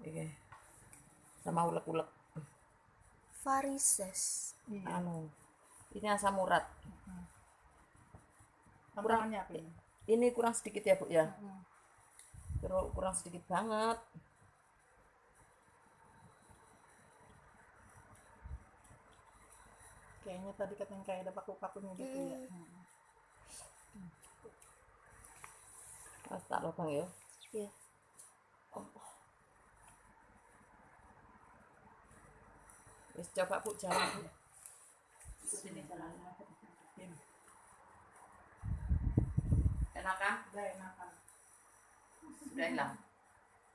Iki. Sama ulek-ulek. Varises. Iya. Ini asam urat. Tantangannya apa ini? Ini kurang sedikit ya, Bu ya. Terus kurang sedikit banget. Kayaknya tadi katanya kayak ada paku-pakunya gitu ya. Tak lubang ya. Iya. Wis coba Bu jalan, Bu. Sini jalan. Enak kan? Udah enakan. Sudah hilang.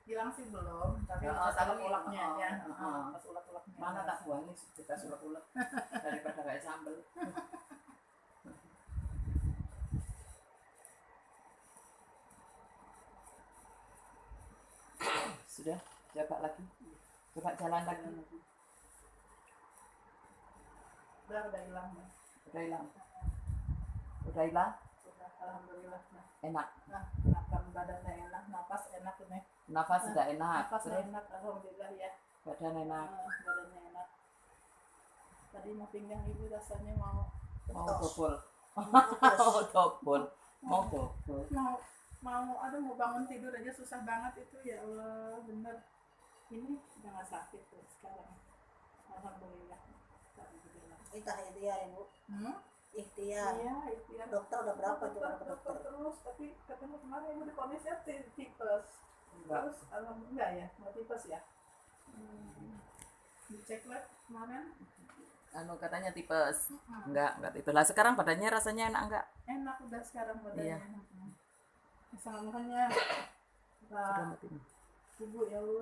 Hilang sih belum, tapi Oh, pas tapi- ulek-uleknya ya. oh. Pas ulek-uleknya. Mana tak buang nih kita ulek-ulek daripada kayak sambel. Sudah, coba lagi. Coba jalan lagi. Udah hilang ya. Udah hilang. Udah hilang? Udah, alhamdulillah. Enak. Nah, enakan badannya enak, napas enak ini. Nafas sudah enak. Napas Terus enak, alhamdulillah ya. badan enak. Badannya enak. Tadi mau pinggang ibu rasanya mau Mau Tos. dobol. Mampus. Mau dobol. Mau dobol. mau bangun tidur aja susah banget itu, ya Allah, bener. Ini udah nggak sakit tuh sekarang, alhamdulillah. Alhamdulillah. Ikhtiar ya, Bu. Ikhtiar. Iya, itu ya. Dokter udah berapa tuh dokter, ke dokter? terus, tapi katanya kemarin ibu diponisnya tipes. Enggak. Terus alhamdulillah ya, mau tipes ya. Dicek lab kemarin Katanya tipes. Enggak tipes. Lah sekarang badannya rasanya enak enggak? enak udah sekarang badannya. Iya. Makanya Sudah mati. ibu ya Allah.